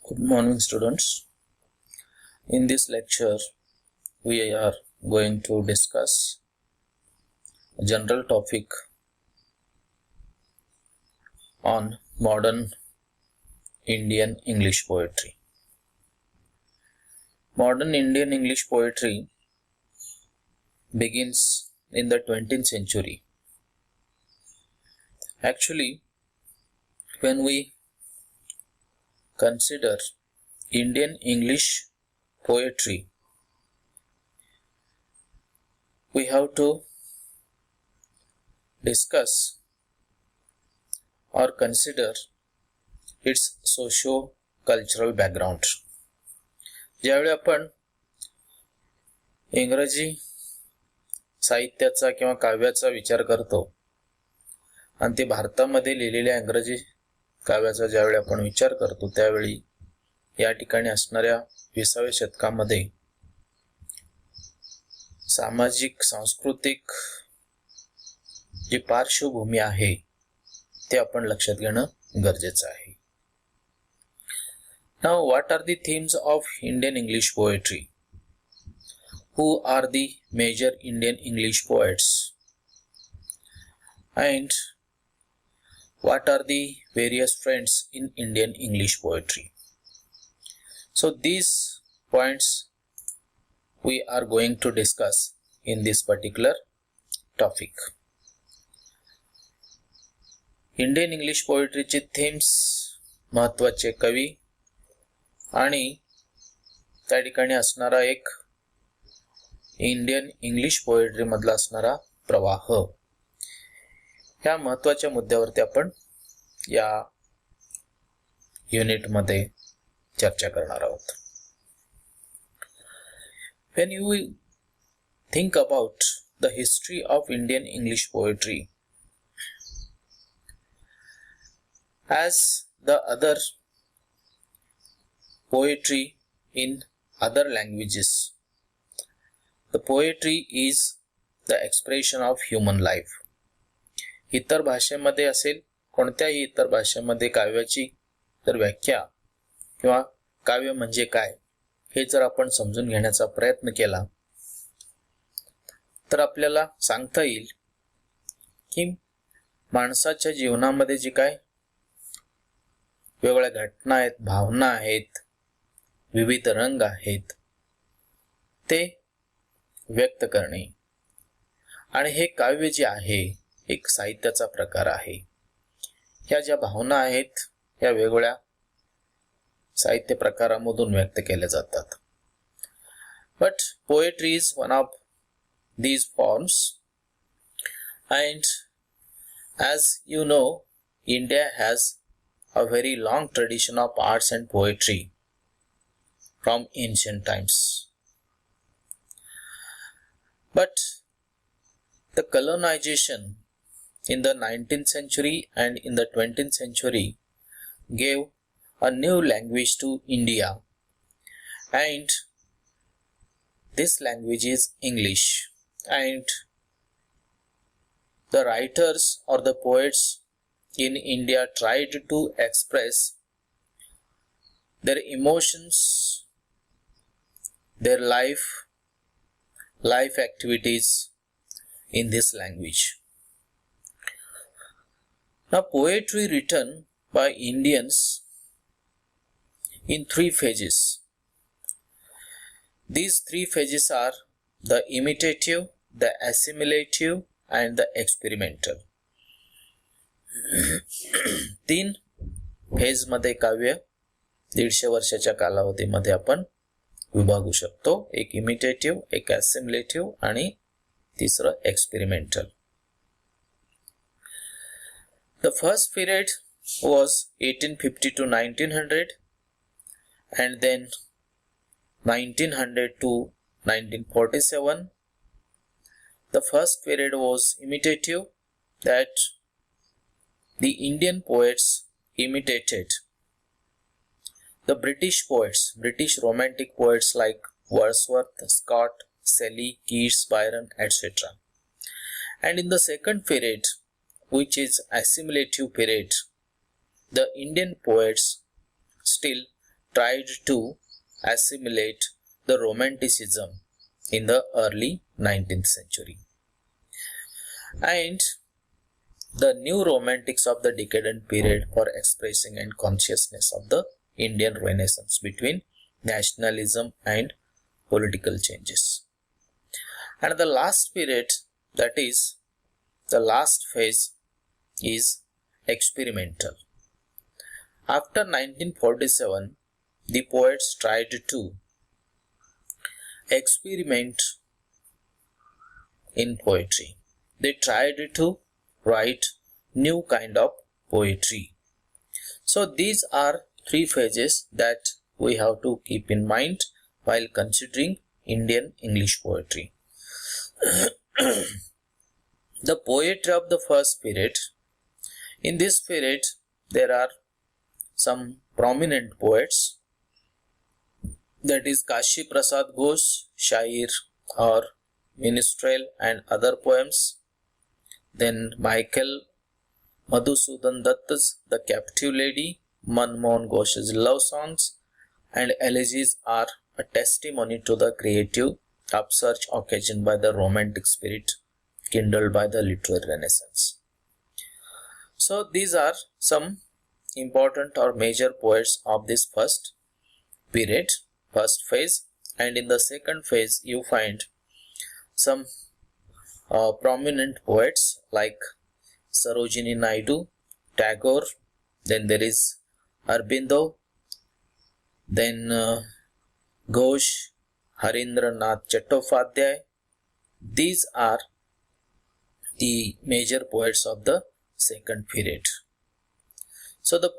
Good morning, students. In this lecture, we are going to discuss a general topic on modern Indian English poetry. Modern Indian English poetry begins in the 20th century. Actually, when we consider Indian English poetry, we have to discuss or consider its socio-cultural background. ज्यावेळी आपण इंग्रजी साहित्याचा किंवा काव्याचा विचार करतो आणि ते भारतामध्ये लिहिलेल्या इंग्रजी काव्याचा ज्यावेळी आपण विचार करतो त्यावेळी या ठिकाणी असणाऱ्या 20व्या शतकामध्ये सामाजिक सांस्कृतिक जी पार्श्वभूमी आहे ते आपण लक्षात घेणं गरजेचं आहे. Now, what are the themes of Indian English poetry? Who are the major Indian English poets? And what are the various trends in Indian English poetry? So these points we are going to discuss in this particular topic. Indian English poetry चे themes, महत्त्वाचे कवी आणि त्या ठिकाणी असणारा एक Indian English poetry मधला असणारा प्रवाह, ह्या महत्त्वाच्या मुद्द्यावरती आपण या युनिट मध्ये चर्चा करणार आहोत. When you think about the history of Indian English poetry, as the other poetry in other languages, the poetry is the expression of human life. इतर भाषेमध्ये असेल, कोणत्याही इतर भाषेमध्ये काव्याची जर व्याख्या किंवा काव्य म्हणजे काय हे जर आपण समजून घेण्याचा प्रयत्न केला तर आपल्याला सांगता येईल की माणसाच्या जीवनामध्ये जी काय वेगवेगळ्या घटना आहेत, भावना आहेत, विविध रंग आहेत, ते व्यक्त करणे आणि हे काव्य जे आहे एक साहित्याचा प्रकार आहे. ह्या ज्या भावना आहेत ह्या वेगवेगळ्या साहित्य प्रकारामधून व्यक्त केल्या जातात. But poetry is one of these forms, and as you know, India has a very long tradition of arts and poetry from ancient times. But the colonization in the 19th century and in the 20th century gave a new language to India, and this language is English, and the writers or the poets in India tried to express their emotions, their life activities in this language. Now, poetry written by Indians in 3 phases. These 3 phases are the imitative, the assimilative and the experimental. 3 phase मध्ये काव्य 150 वर्षाच्या कालावधीमध्ये आपण विभागू शकतो. एक इमिटेटिव्ह, एक असिमिलेटिव्ह आणि तिसरं experimental. The first period was 1850 to 1900 and then 1900 to 1947. The first period was imitative, that the Indian poets imitated the British poets, British romantic poets like Wordsworth, Scott, Shelley, Keats, Byron, etc. And in the second period, which is assimilative period, the Indian poets still tried to assimilate the Romanticism in the early 19th century. And the new romantics of the decadent period for expressing and consciousness of the Indian Renaissance between nationalism and political changes. And the last period, that is the last phase, is experimental. After 1947, the poets tried to experiment in poetry. They tried to write new kind of poetry. So these are three phases that we have to keep in mind while considering Indian English poetry. The poetry of the first period. In this period, there are some prominent poets, that is Kashi Prasad Ghosh, Shair or Minstrel and other poems. Then Michael Madhusudan Dutt's The Captive Lady, Manmohan Ghosh's love songs and elegies are a testimony to the creative upsurge occasioned by the romantic spirit kindled by the literary renaissance. So these are some important or major poets of this first period, first phase, and in the second phase you find some prominent poets like Sarojini Naidu, Tagore, then there is Aurobindo, then Ghosh, Harindranath Chattopadhyay. These are the major poets of the second period. So the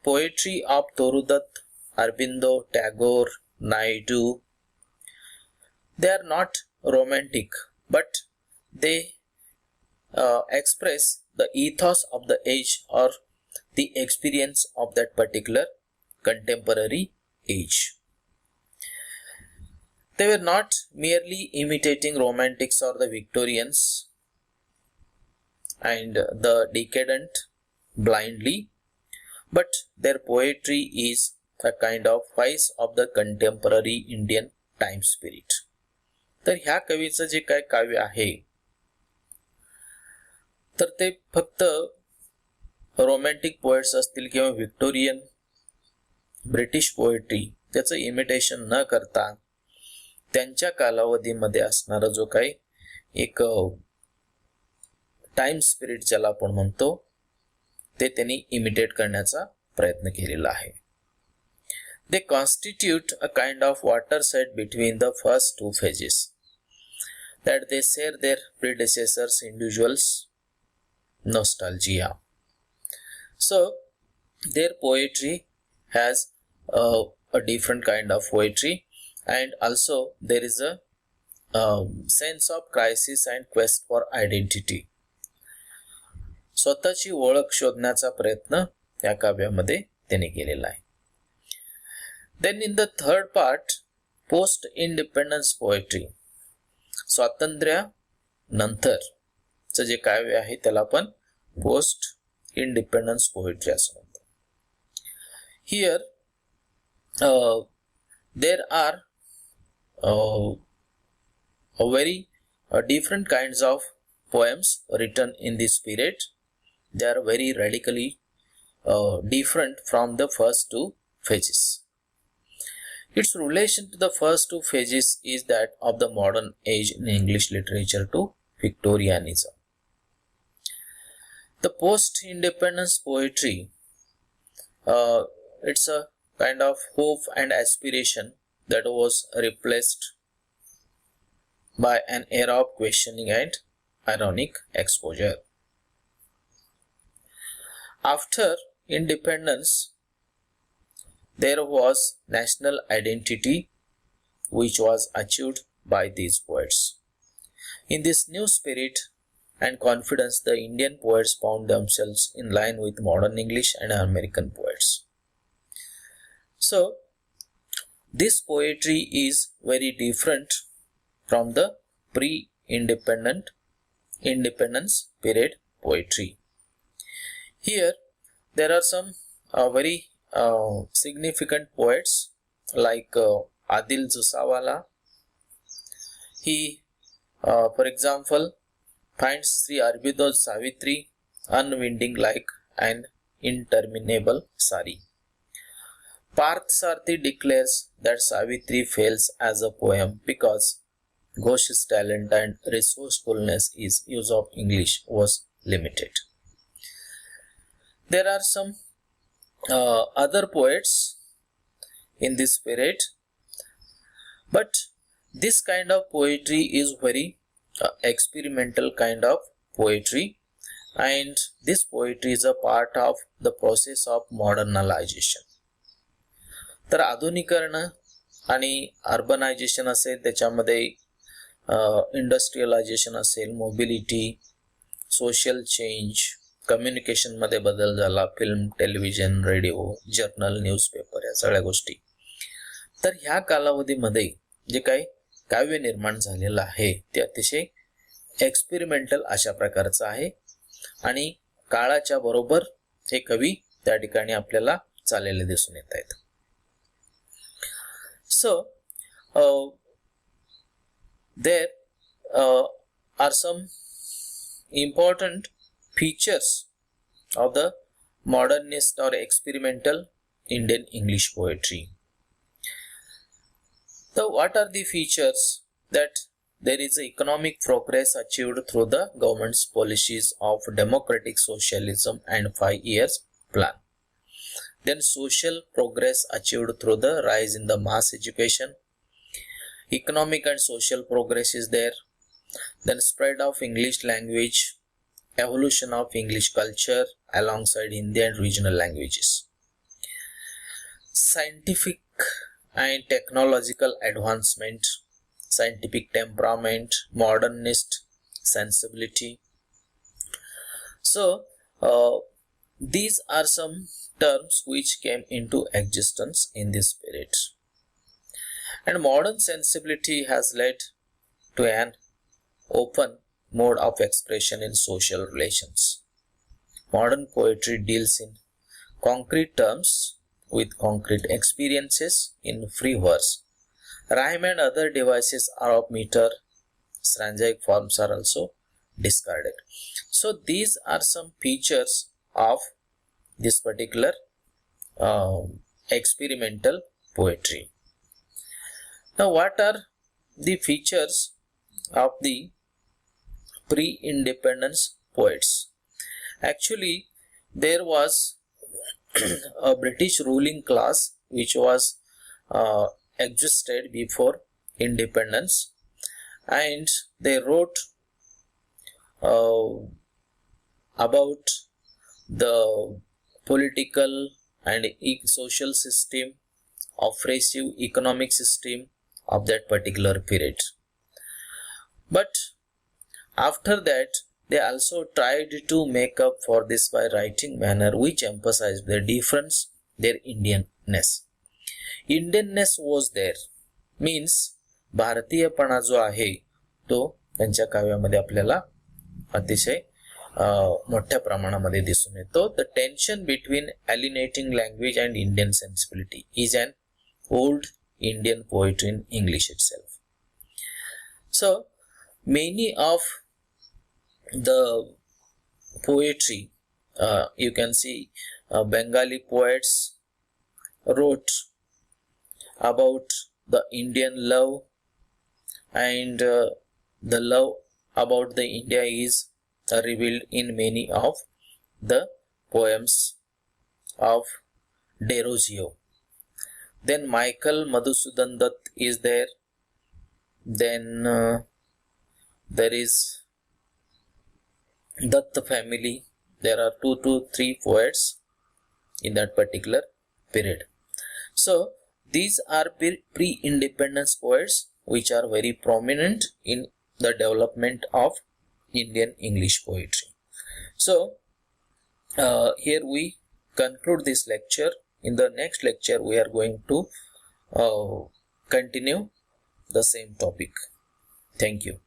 poetry of Torudutt, Aurobindo, Tagore, Naidu, they are not romantic, but they express the ethos of the age or the experience of that particular contemporary age. They were not merely imitating romantics or the Victorians and the decadent blindly, but their poetry is a kind of voice of the contemporary Indian time spirit. तर ह्या कवीचं जे काय काव्य आहे तर ते फक्त romantic poets असतील किंवा व्हिक्टोरियन ब्रिटिश पोएट्री त्याचं इमिटेशन न करता त्यांच्या कालावधीमध्ये असणारा जो काही एक टाइम स्पिरिट ज्याला आपण म्हणतो ते त्यांनी इमिटेट करण्याचा प्रयत्न केलेला आहे. They constitute a kind of watershed between the first two phases, that they share their predecessors' individuals' nostalgia. So, their poetry has a different kind of poetry, and also there is a sense of crisis and quest for identity. स्वतःची ओळख शोधण्याचा प्रयत्न या काव्यामध्ये त्यांनी केलेला आहे. Then in the third part, post independence poetry, स्वातंत्र्य नंतरचं जे काव्य आहे त्याला आपण पोस्ट इंडिपेंडन्स पोएट्री असं म्हणतो. Here there are very different kinds of poems written in this period. They are very radically different from the first two phases. Its relation to the first two phases is that of the modern age in English literature to Victorianism. The post-independence poetry, it's a kind of hope and aspiration that was replaced by an era of questioning and ironic exposure. After independence, there was national identity which was achieved by these poets. In this new spirit and confidence, the Indian poets found themselves in line with modern English and American poets. So, this poetry is very different from the pre-independence period poetry. Here, there are some very significant poets like Adil Zusawala. He, for example, finds Sri Aurobindo Savitri unwinding like an interminable sari. Parth Sarthi declares that Savitri fails as a poem because Ghosh's talent and resourcefulness is use of English was limited. There are some other poets in this spirit, but this kind of poetry is very experimental kind of poetry, and this poetry is a part of the process of modernization. तर आधुनिकरण आणि urbanisation असेल, त्याच्यामध्ये industrialisation असेल, mobility, social change, कम्युनिकेशनमध्ये बदल झाला, film, television, radio, journal, newspaper या सगळ्या गोष्टी. तर ह्या कालावधीमध्ये जे काही काव्य निर्माण झालेलं आहे ते अतिशय एक्सपेरिमेंटल अशा प्रकारचं आहे आणि काळाच्या बरोबर हे कवी त्या ठिकाणी आपल्याला चाललेले दिसून येत आहेत. So, there are some important features of the modernist or experimental Indian English poetry. So, what are the features? That there is economic progress achieved through the government's policies of democratic socialism and 5 years plan. Then social progress achieved through the rise in the mass education. Economic and social progress is there. Then spread of English language, evolution of English culture alongside Hindi and regional languages. Scientific and technological advancement, scientific temperament, modernist sensibility. So, these are some terms which came into existence in this period. And modern sensibility has led to an open mode of expression in social relations. Modern poetry deals in concrete terms with concrete experiences in free verse. Rhyme and other devices are of meter. Stanzaic forms are also discarded. So these are some features of this particular experimental poetry. Now, what are the features of the pre-independence poets? Actually, there was a British ruling class which was existed before independence, and they wrote about the political and social system, oppressive economic system of that particular period. But after that, they also tried to make up for this by writing manner which emphasized their difference, their Indianness. Indianness was there, means भारतीयपणा जो आहे तो त्यांच्या काव्यामध्ये आपल्याला अतिशय मोठ्या प्रमाणामध्ये दिसून येतो. The tension between alienating language and Indian sensibility is an old Indian poetry in English itself. So many of the poetry you can see Bengali poets wrote about the Indian love, and the love about the India is revealed in many of the poems of Desrosiers. Then Michael Madhusudan Dutt is there. Then there is Dutt family. There are 2 to 3 poets in that particular period. So these are pre-independence poets which are very prominent in the development of Indian English poetry. So here we conclude this lecture. In the next lecture we are going to continue the same topic. Thank you.